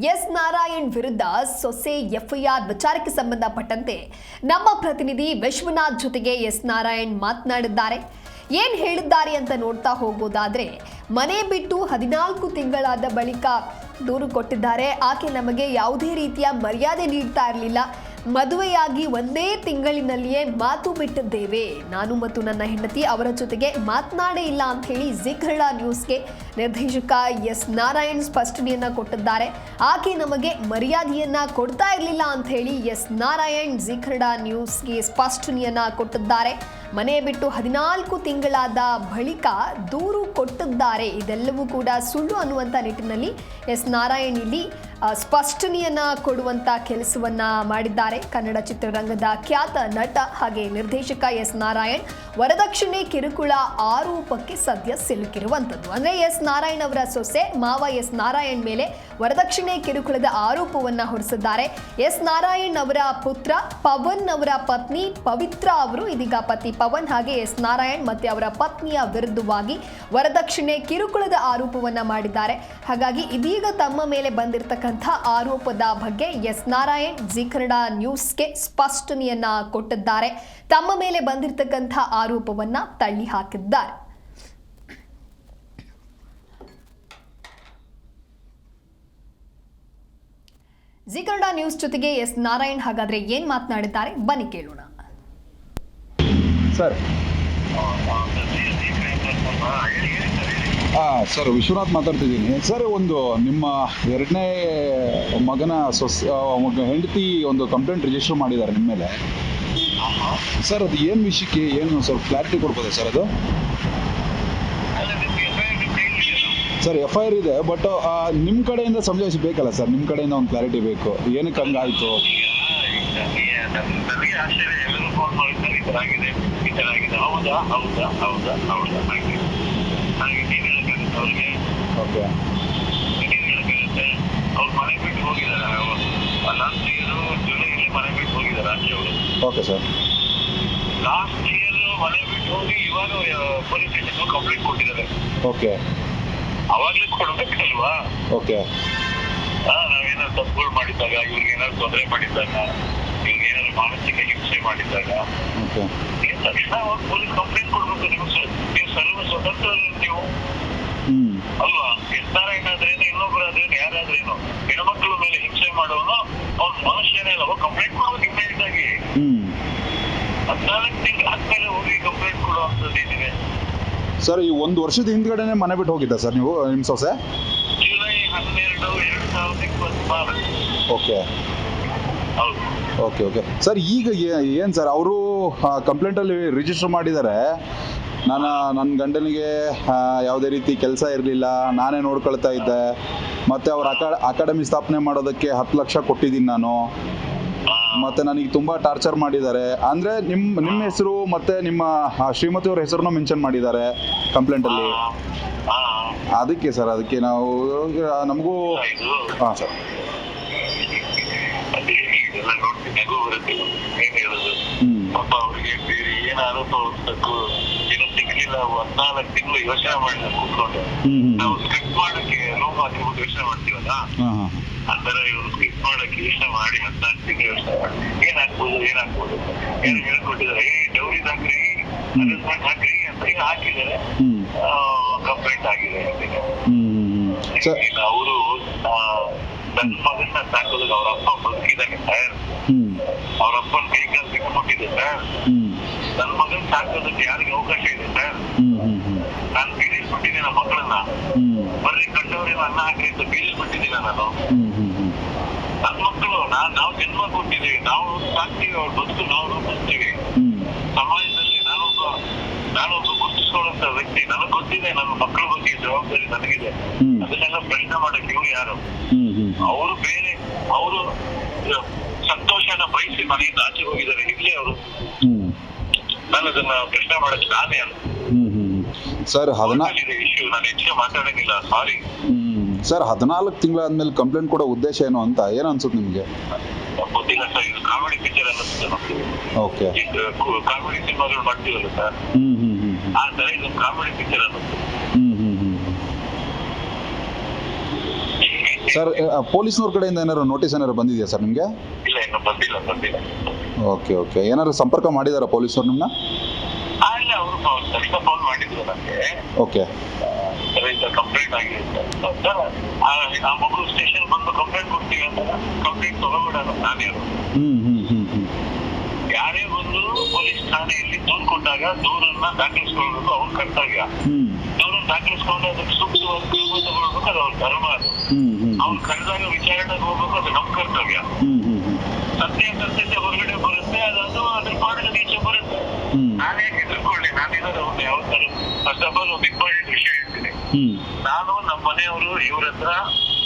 S Narayan ವಿರುದ್ಧ ಸೊಸೆ FIR ವಿಚಾರಕ್ಕೆ ಸಂಬಂಧಪಟ್ಟಂತೆ ನಮ್ಮ ಪ್ರತಿನಿಧಿ ವಿಶ್ವನಾಥ್ ಜೊತೆಗೆ ಎಸ್ ನಾರಾಯಣ್ ಮಾತನಾಡಿದ್ದಾರೆ. ಏನು ಹೇಳಿದ್ದಾರೆ ಅಂತ ನೋಡ್ತಾ ಹೋಗೋದಾದ್ರೆ, ಮನೆ ಬಿಟ್ಟು 14 ತಿಂಗಳಾದ ಬಳಿಕ ದೂರು ಕೊಟ್ಟಿದ್ದಾರೆ. ಆಕೆ ನಮಗೆ ಯಾವುದೇ ರೀತಿಯ ಮರ್ಯಾದೆ ನೀಡ್ತಾ ಇರಲಿಲ್ಲ. ಮದುವೆಯಾಗಿ ಒಂದೇ ತಿಂಗಳಿನಲ್ಲಿಯೇ ಮಾತು ಬಿಟ್ಟಿದ್ದೇವೆ. ನಾನು ಮತ್ತು ನನ್ನ ಹೆಂಡತಿ ಅವರ ಜೊತೆಗೆ ಮಾತನಾಡೇ ಇಲ್ಲ ಅಂತ ಹೇಳಿ ಜೀ ಕನ್ನಡ ನ್ಯೂಸ್ಗೆ ನಿರ್ದೇಶಕ ಎಸ್ ನಾರಾಯಣ್ ಸ್ಪಷ್ಟನೆಯನ್ನ ಕೊಟ್ಟಿದ್ದಾರೆ. ಆಕೆ ನಮಗೆ ಮರ್ಯಾದೆಯನ್ನ ಕೊಡ್ತಾ ಇರಲಿಲ್ಲ ಅಂತ ಹೇಳಿ ಎಸ್ ನಾರಾಯಣ್ ಜೀ ಕನ್ನಡ ನ್ಯೂಸ್ಗೆ ಸ್ಪಷ್ಟನೆಯನ್ನ ಕೊಟ್ಟಿದ್ದಾರೆ. ಮನೆ ಬಿಟ್ಟು 14 ತಿಂಗಳಾದ ಬಳಿಕ ದೂರು ಕೊಟ್ಟಿದ್ದಾರೆ. ಇದೆಲ್ಲವೂ ಕೂಡ ಸುಳ್ಳು ಅನ್ನುವಂಥ ನಿಟ್ಟಿನಲ್ಲಿ ಎಸ್ ನಾರಾಯಣ್ ಇಲ್ಲಿ ಸ್ಪಷ್ಟನೆಯನ್ನ ಕೊಡುವಂತ ಕೆಲಸವನ್ನ ಮಾಡಿದ್ದಾರೆ. ಕನ್ನಡ ಚಿತ್ರರಂಗದ ಖ್ಯಾತ ನಟ ಹಾಗೆ ನಿರ್ದೇಶಕ ಎಸ್ ನಾರಾಯಣ್ ವರದಕ್ಷಿಣೆ ಕಿರುಕುಳ ಆರೋಪಕ್ಕೆ ಸದ್ಯ ಸಿಲುಕಿರುವಂಥದ್ದು. ಅಂದ್ರೆ ಎಸ್ ನಾರಾಯಣ್ ಅವರ ಸೊಸೆ ಮಾವ ಎಸ್ ನಾರಾಯಣ್ ಮೇಲೆ ವರದಕ್ಷಿಣೆ ಕಿರುಕುಳದ ಆರೋಪವನ್ನ ಹೊರಿಸಿದ್ದಾರೆ. ಎಸ್ ನಾರಾಯಣ್ ಅವರ ಪುತ್ರ ಪವನ್ ಅವರ ಪತ್ನಿ ಪವಿತ್ರ ಅವರು ಇದೀಗ ಪತಿ ಪವನ್ ಹಾಗೆ ಎಸ್ ನಾರಾಯಣ್ ಮತ್ತೆ ಅವರ ಪತ್ನಿಯ ವಿರುದ್ಧವಾಗಿ ವರದಕ್ಷಿಣೆ ಕಿರುಕುಳದ ಆರೋಪವನ್ನ ಮಾಡಿದ್ದಾರೆ. ಹಾಗಾಗಿ ಇದೀಗ ತಮ್ಮ ಮೇಲೆ ಬಂದಿರತಕ್ಕಂಥ ಆರೋಪದ ಬಗ್ಗೆ ಎಸ್ ನಾರಾಯಣ್ ಜೀ ಕನ್ನಡ ನ್ಯೂಸ್ಗೆ ಸ್ಪಷ್ಟನೆಯನ್ನ ಕೊಟ್ಟಿದ್ದಾರೆ. ತಮ್ಮ ಮೇಲೆ ಬಂದಿರತಕ್ಕಂಥ ಆರೋಪವನ್ನ ತಳ್ಳಿ ಹಾಕಿದ್ದಾರೆ. ಜೀ ಕನ್ನಡ ನ್ಯೂಸ್ ಜೊತೆಗೆ ಎಸ್ ನಾರಾಯಣ್ ಹಾಗಾದ್ರೆ ಏನ್ ಮಾತನಾಡಿದ್ದಾರೆ ಬನ್ನಿ ಕೇಳೋಣ. ಸರ್ ಸರ್ ವಿಶ್ವನಾಥ್ ಮಾತಾಡ್ತಿದ್ದೀನಿ. ಸರ್ ಒಂದು ನಿಮ್ಮ ಎರಡನೇ ಮಗನ ಹೆಂಡತಿ ಒಂದು ಕಂಪ್ಲೇಂಟ್ ರಿಜಿಸ್ಟರ್ ಮಾಡಿದ್ದಾರೆ ನಿಮ್ಮ ಮೇಲೆ. ಸರ್ ಅದು ಏನು ವಿಷಯಕ್ಕೆ ಏನು ಸ್ವಲ್ಪ ಕ್ಲಾರಿಟಿ ಕೊಡ್ಬೋದಾ ಸರ್? ಅದು ಸರ್ FIR ಇದೆ, ಬಟ್ ನಿಮ್ಮ ಕಡೆಯಿಂದ ಸಮಜಾಯಿಸಬೇಕಲ್ಲ ಸರ್, ನಿಮ್ಮ ಕಡೆಯಿಂದ ಒಂದು ಕ್ಲಾರಿಟಿ ಬೇಕು. ಏನಕ್ಕೆ ಹಂಗಾಯ್ತು? ಓಕೆ ಅವ್ರು ಮನೆ ಬಿಟ್ಟು ಹೋಗಿದ್ದಾರೆ. ಲಾಸ್ಟ್ ಇಯರ್ ಜುಲೈಲಿ ಮನೆ ಬಿಟ್ಟು ಹೋಗಿದ್ದಾರೆ ಆಚೆ ಅವರು. Okay sir. ಲಾಸ್ಟ್ ಇಯರ್ ಮನೆ ಬಿಟ್ಟು ಹೋಗಿ ಇವಾಗ ಪೊಲೀಸ್ ಸ್ಟೇಷನ್ ಕಂಪ್ಲೇಂಟ್ ಕೊಟ್ಟಿದ್ದಾರೆ. ಓಕೆ ಅವಾಗ್ಲೇ ಕೊಡ್ಬೇಕಲ್ವಾ? ಓಕೆ ನಾವೇನಾದ್ರು ತಪ್ಪುಗಳು ಮಾಡಿದ್ದಾಗ, ಇವ್ರಿಗೆ ಏನಾದ್ರು ತೊಂದರೆ ಮಾಡಿದ್ದಾಗ, ಇವ್ರಿಗೆ ಏನಾದ್ರು ಮಾನಸಿಕ ಹಿಂಸೆ ಮಾಡಿದ್ದಾಗ ತಕ್ಷಣ ಪೊಲೀಸ್ ಕಂಪ್ಲೇಂಟ್ ಕೊಡ್ಬೇಕು. ನೀವು ಸರ್ವ ಸ್ವತಂತ್ರ ನೀವು ಅಲ್ವಾ? ಎಸ್ ನಾರಾಯಣ ಆದ್ರೇನು, ಇನ್ನೊಬ್ಬರಾದ್ರೇನು, ಯಾರಾದ್ರೇನು ಹೆಣ್ಮಕ್ಳ ಮೇಲೆ ಹಿಂಸೆ ಮಾಡೋನು ಅವ್ನ ಮನುಷ್ಯನೇ ಅಲ್ಲ. ಕಂಪ್ಲೇಂಟ್ ಕೊಡ್ಬೇಕು ಇಮಿಡಿಯೇಟ್ ಆಗಿ. 14 ತಿಂಗಳು ಆದ್ಮೇಲೆ ಹೋಗಿ ಕಂಪ್ಲೇಂಟ್ ಕೊಡುವಂಥದ್ದು ಇದಿದೆ ಸರ್. ಈ 1 ವರ್ಷದ ಹಿಂದ್ಗಡೆನೆ ಮನೆ ಬಿಟ್ಟು ಹೋಗಿದ್ದ ಸರ್ ನೀವು ನಿಮ್ಮ ಸೊಸೆ? ಜುಲೈ 12, 2024. ಓಕೆ ಹೌದು. Okay okay sir. ಈಗ ಏನು ಸರ್ ಅವರು ಕಂಪ್ಲೇಂಟಲ್ಲಿ ರಿಜಿಸ್ಟರ್ ಮಾಡಿದ್ದಾರೆ, ನನ್ನ ಗಂಡನಿಗೆ ಯಾವುದೇ ರೀತಿ ಕೆಲಸ ಇರಲಿಲ್ಲ, ನಾನೇ ನೋಡ್ಕೊಳ್ತಾ ಇದ್ದೆ, ಮತ್ತು ಅವ್ರ ಅಕಾಡೆಮಿ ಸ್ಥಾಪನೆ ಮಾಡೋದಕ್ಕೆ 10 ಲಕ್ಷ ಕೊಟ್ಟಿದ್ದೀನಿ ನಾನು, ಮತ್ತು ನನಗೆ ತುಂಬ ಟಾರ್ಚರ್ ಮಾಡಿದ್ದಾರೆ ಅಂದರೆ ನಿಮ್ಮ ಹೆಸರು ಮತ್ತು ನಿಮ್ಮ ಶ್ರೀಮತಿಯವ್ರ ಹೆಸರನ್ನು ಮೆನ್ಷನ್ ಮಾಡಿದ್ದಾರೆ ಕಂಪ್ಲೇಂಟಲ್ಲಿ. ಅದಕ್ಕೆ ಸರ್, ಅದಕ್ಕೆ ನಾವು ನಮಗೂ ಹಾಂ ಸರ್ ಇದೆಲ್ಲ ನೋಡ್ತೀನಿ, ನಗು ಬರುತ್ತೆ. ಏನ್ ಹೇಳುದು, ಪಾಪ ಅವ್ರಿಗೆ ಬೇರೆ ಏನ್ ಆರೋಪ ಹೊರಿಸಬೇಕು ಏನೋ ಸಿಗ್ಲಿಲ್ಲ. 14 ತಿಂಗಳು ಯೋಚನೆ ಮಾಡಿದ ಕೂತ್ಕೊಂಡು. ನಾವು ಸ್ಕ್ರಿಪ್ಟ್ ಮಾಡಕ್ಕೆ ರೂಮ್ ಹಾಕಿಬಿಟ್ಟು ಯೋಚನೆ ಮಾಡ್ತೀವಲ್ಲ, ಆತರ ಇವ್ರು ಸ್ಕ್ರಿಪ್ಟ್ ಮಾಡಕ್ಕೆ ಯೋಚನೆ ಮಾಡಿ 14 ತಿಂಗಳು ಯೋಚನೆ ಮಾಡಿ ಏನಾಗ್ಬೋದು ಏನು ಹೇಳ್ಕೊಟ್ಟಿದ್ದಾರೆ. ಡೌರಿ ಹಾಕ್ರಿ, ಅರೇಂಜ್ಮೆಂಟ್ ಹಾಕ್ರಿ ಅಂತ ಈಗ ಹಾಕಿದ್ದಾರೆ. ಕಂಪ್ಲೇಂಟ್ ಆಗಿದೆ. ಅವರು ನನ್ನ ಮಗನ್ನ ಸಾಕೋದಕ್ಕೆ ಅವ್ರ ಅಪ್ಪ ಬದುಕಿದ್ದಾನೆ ಸರ್. ಅವ್ರ ಅಪ್ಪನ ಕೈ ಕಾಲು ಬಿಟ್ಟುಬಿಟ್ಟಿದೆ ಸರ್. ನನ್ನ ಮಗನ್ ಸಾಕೋದಕ್ಕೆ ಯಾರಿಗೆ ಅವಕಾಶ ಇದೆ ಸರ್? ನಾನು ಬೀಳಿಸ್ಬಿಟ್ಟಿದ್ದೀನಿ ನಮ್ಮ ಮಕ್ಕಳನ್ನ. ಬರ್ರಿ ಕಂಡವ್ರೇನು ಅನ್ನ ಹಾಕ್ರಿ ಅಂತ ಬೀಳಿಸ್ಬಿಟ್ಟಿದ್ದೀನ ನಾನು. ನನ್ನ ಮಕ್ಕಳು ನಾವು ಜನ್ಮ ಕೊಟ್ಟಿದ್ದೀವಿ, ನಾವು ಸಾಕ್ತೀವಿ, ಅವ್ರ ಬದುಕು ನಾವು ರೂಪಿಸ್ತೀವಿ. ಸಮಾಜದಲ್ಲಿ ನಾನೊಬ್ಬ ಗುರುತಿಸ್ಕೊಳ್ಳುವಂತ ವ್ಯಕ್ತಿ. ನನಗ್ ಗೊತ್ತಿದೆ ನನ್ನ ಮಕ್ಕಳ ಬಗ್ಗೆ ಜವಾಬ್ದಾರಿ ನನಗಿದೆ. ಅದನ್ನೆಲ್ಲ ಪ್ರಶ್ನೆ ಮಾಡಕ್ಕೆ ಇವ್ರು ಯಾರು? ಅವರು ಬೇರೆ, ಅವರು ಸಂತೋಷನ ಬಯಸಿ ಮನೆಯಿಂದ ಆಚೆ ಹೋಗಿದ್ದಾರೆ. ಇರ್ಲಿ ಅವರು, ನಾನು ಅದನ್ನ ಪ್ರಶ್ನೆ ಮಾಡಕ್ಕೆ ನಾನೇ ಅಲ್ಲ ಸರ್. ಇಶ್ಯೂ ನಾನು ಹೆಚ್ಚಿಗೆ ಮಾತಾಡೋದಿಲ್ಲ, ಸಾರಿ ಸರ್. 14 ತಿಂಗಳಾದ್ಮೇಲೆ ಕಂಪ್ಲೇಂಟ್ ಕೊಡೋ ಉದ್ದೇಶ ಏನು ಅಂತ ಏನು ಅನ್ಸುತ್ತೆ ನಿಮ್ಗೆ? ಗೊತ್ತಿಲ್ಲ ಸರ್. ಇದು ಕಾಮಿಡಿ ಪಿಕ್ಚರ್ ಅನ್ನಿಸುತ್ತೆ ನಮ್ಗೆ. ಓಕೆ. ಕಾಮಿಡಿ ಸಿನಿಮಾಗಳು ಮಾಡ್ತೀವಲ್ಲ ಸರ್, ಆ ತರ ಇದು ಕಾಮಿಡಿ ಪಿಕ್ಚರ್ ಅನ್ನಿಸುತ್ತೆ. ಸರ್ ಪೊಲೀಸ್ನವ್ರ ಕಡೆಯಿಂದ ಏನಾದ್ರು ನೋಟಿಸ್ ಏನಾದ್ರು ಬಂದಿದೆಯಾ ಸರ್ ನಿಮಗೆ? ಇಲ್ಲ, ಇನ್ನು ಬಂದಿಲ್ಲ. ಓಕೆ ಓಕೆ, ಏನಾದ್ರು ಸಂಪರ್ಕ ಮಾಡಿದಾರಾ ಪೊಲೀಸರು ನಿಮ್ಮನ್ನ? ಇಲ್ಲ, ಅವರು ತಕ್ಷಣ ಫೋನ್ ಮಾಡಿದ್ರು ನನಗೆ. ಓಕೆ ಸರ್ ಇಂಥ ಕಂಪ್ಲೇಂಟ್ ಆಗಿದೆ ಸರ್, ಆ ಮಗು ಸ್ಟೇಷನ್ ಬಂದು ಕಂಪ್ಲೇಂಟ್ ಕೊಡ್ತೀವಿ ಅಂತ. ಕಂಪ್ಲೇಂಟ್ ತಗೋಬಿಡೋಣ ನಾನ್ಯಾರು. ಯಾರೇ ಬಂದು ಪೊಲೀಸ್ ಠಾಣೆಯಲ್ಲಿ ದೂರು ಕೊಟ್ಟಾಗ ದೂರನ್ನ ದಾಖಲಿಸ್ಕೊಳ್ಬೇಕು, ಅವ್ರ ಕರ್ತವ್ಯ. ದೂರನ್ನ ದಾಖಲಿಸ್ಕೊಂಡು ಅದಕ್ಕೆ ಸೂಕ್ತವಾದ ಕ್ರಮ ತಗೊಳ್ಬೇಕು, ಅದು ಅವ್ರ ಧರ್ಮ. ಅದು ಅವ್ರು ಕರೆದಾಗ ವಿಚಾರಣೆಗೆ ಹೋಗ್ಬೇಕು, ಅದು ನಮ್ಮ ಕರ್ತವ್ಯ. ಸತ್ಯಾಸತ್ಯತೆ ಹೊರಗಡೆ ಬರುತ್ತೆ, ಅದೊಂದು ಅದ್ರ ಪಾಡಿಗೆ ಈಚೆ ಬರುತ್ತೆ. ನಾನೇ ಹೆದರ್ಕೊಳ್ಳಿ, ನಾನೇನಾದ್ರು ಅವ್ನು ಯಾವ ತರ. ಫಸ್ಟ್ ಆಫ್ ಆಲ್ ಒಂದು ಇಂಪಾರ್ಟೆಂಟ್ ವಿಷಯ ಹೇಳ್ತೀನಿ. ನಾನು ನಮ್ಮ ಮನೆಯವರು ಇವ್ರ ಹತ್ರ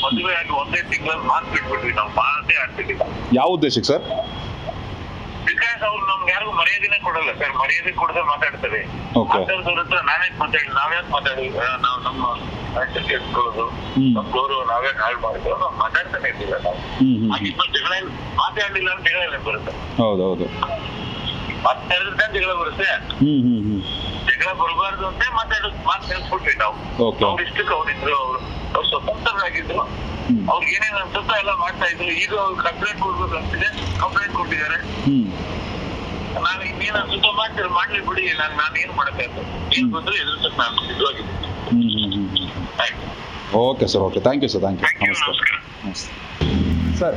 ಮದುವೆ ಆಗಿ ಒಂದೇ ತಿಂಗಳಲ್ಲಿ ಮಾತು ಬಿಟ್ಬಿಟ್ವಿ. ನಾವು ಮಾತೇ ಆಡ್ತಿದ್ದಿಲ್ಲ. ಯಾವ ಉದ್ದೇಶಕ್ಕೆ ಸರ್? ಬಿಕಾಸ್ ಅವ್ರು ನಮ್ಗೆ ಯಾರಿಗೂ ಮರ್ಯಾದೆನೇ ಕೊಡಲ್ಲ ಸರ್. ಮರ್ಯಾದೆ ಕೊಡದೆ ಮಾತಾಡ್ತಾರೆ. ಮಾತಾಡಿದವ್ರ ಹತ್ರ ನಾವ್ಯಾಕೆ ಮಾತಾಡಿ, ನಾವ್ಯಾಕೆ ಮಾತಾಡಿ, ನಾವು ನಮ್ಮ ಹೆಸರು ಎತ್ಕೊಳ್ಳೋದು, ನಮ್ಮ ಗೌರವ ನಾವ್ಯಾಕೆ ಹಾಳು ಮಾಡಿದ್ರು, ನಾವು ಮಾತಾಡ್ತಾನೆ ಇರ್ಲಿಲ್ಲ. ನಾವು ಹಾಗಿದ್ದು ಜಗಳ ಮಾತಾಡ್ಲಿಲ್ಲ ಅಂತ ಜಗಳ ಎಲ್ಲ ಬರುತ್ತೆ. ಹೌದೌದು, ಮಾತಾಡಿದ್ರೆ ಜಗಳ ಬರುತ್ತೆ. ಜಗಳ ಬರಬಾರ್ದು ಅಂತ ಮಾತು ಹೇಳ್ಬಿಟ್ವಿ ನಾವು. ಅವ್ರ ಇಷ್ಟಕ್ಕೆ ಅವ್ರಿದ್ರು, ಅವ್ರು ಸ್ವತಂತ್ರರಾಗಿದ್ರು. ಅವ್ರಿಗೆ ಏನೇನು ಅನ್ಸುತ್ತೋ ಎಲ್ಲ ಮಾಡ್ತಾ ಇದ್ರು. ಈಗ ಅವ್ರು ಕಂಪ್ಲೇಂಟ್ ಕೊಡ್ಬೇಕು ಅಂತಿದೆ, ಕಂಪ್ಲೇಂಟ್ ಕೊಟ್ಟಿದ್ದಾರೆ. ನಾನು ಇನ್ನೇನು ಅನ್ಸುತ್ತೋ ಮಾಡ್ಲಿ ಬಿಡಿ, ನಾನು ಏನ್ ಮಾಡಕ್ಕಾಯ್ತು, ಏನ್ ಬಂದ್ರು ಎದುರಿಸಕ್ ನಾನು ಸಿದ್ಧವಾಗಿದ್ದೀನಿ. Okay sir, okay, thank you sir, thank you, ನಮಸ್ಕಾರ. ಸರ್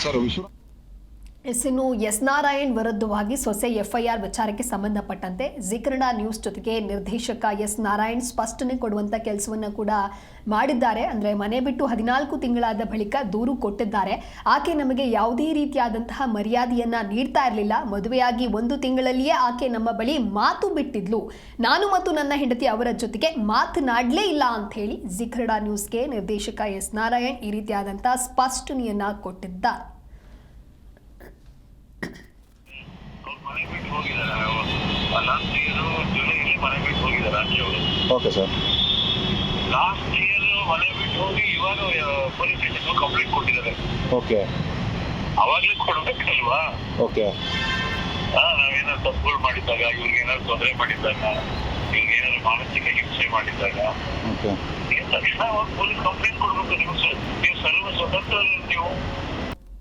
ಸರ್ ವಿಶ್ವ ಇನ್ನು ಎಸ್ ನಾರಾಯಣ್ ವಿರುದ್ಧವಾಗಿ ಸೊಸೆ ಎಫ್ಐಆರ್ ವಿಚಾರಕ್ಕೆ ಸಂಬಂಧಪಟ್ಟಂತೆ ಜಿ ಕನ್ನಡ ನ್ಯೂಸ್ ಜೊತೆಗೆ ನಿರ್ದೇಶಕ ಎಸ್ ನಾರಾಯಣ್ ಸ್ಪಷ್ಟನೆ ಕೊಡುವಂತ ಕೆಲಸವನ್ನು ಕೂಡ ಮಾಡಿದ್ದಾರೆ. ಅಂದರೆ ಮನೆ ಬಿಟ್ಟು 14 ತಿಂಗಳಾದ ಬಳಿಕ ದೂರು ಕೊಟ್ಟಿದ್ದಾರೆ. ಆಕೆ ನಮಗೆ ಯಾವುದೇ ರೀತಿಯಾದಂತಹ ಮರ್ಯಾದೆಯನ್ನ ನೀಡ್ತಾ ಇರಲಿಲ್ಲ. ಮದುವೆಯಾಗಿ 1 ತಿಂಗಳಲ್ಲಿಯೇ ಆಕೆ ನಮ್ಮ ಬಳಿ ಮಾತು ಬಿಟ್ಟಿದ್ಲು. ನಾನು ಮತ್ತು ನನ್ನ ಹೆಂಡತಿ ಅವರ ಜೊತೆಗೆ ಮಾತನಾಡಲೇ ಇಲ್ಲ ಅಂತ ಹೇಳಿ ಜಿ ಕನ್ನಡ ನ್ಯೂಸ್ಗೆ ನಿರ್ದೇಶಕ ಎಸ್ ನಾರಾಯಣ್ ಈ ರೀತಿಯಾದಂತಹ ಸ್ಪಷ್ಟನೆಯನ್ನ ಕೊಟ್ಟಿದ್ದಾರೆ. ಮನೆ ಬಿಟ್ಟು ಹೋಗಿದ್ದಾರೆ. ಲಾಸ್ಟ್ ಇಯರ್ ಜುಲೈಲಿ ಮನೆ ಬಿಟ್ಟು ಹೋಗಿದ್ದಾರೆ ಆಚೆ ಅವರು. Okay sir. ಲಾಸ್ಟ್ ಇಯರ್ ಮನೆ ಬಿಟ್ಟು ಹೋಗಿ ಇವಾಗ ಪೊಲೀಸ್ ಸ್ಟೇಷನ್ ಕಂಪ್ಲೇಂಟ್ ಕೊಟ್ಟಿದ್ದಾರೆ. ಓಕೆ, ಅವಾಗ್ಲೇ ಕೊಡ್ಬೇಕಲ್ವಾ? ಓಕೆ, ನಾವೇನಾದ್ರು ತಪ್ಪುಗಳು ಮಾಡಿದ್ದಾಗ, ಇವ್ರಿಗೆ ಏನಾದ್ರು ತೊಂದರೆ ಮಾಡಿದ್ದಾಗ, ಇವ್ರಿಗೆ ಏನಾದ್ರು ಮಾನಸಿಕ ಹಿಂಸೆ ಮಾಡಿದ್ದಾಗ ಓಕೆ, ತಕ್ಷಣ ಪೊಲೀಸ್ ಕಂಪ್ಲೇಂಟ್ ಕೊಡ್ಬೇಕು. ನೀವು ಸರ್ವ ಸ್ವತಂತ್ರ. ನೀವು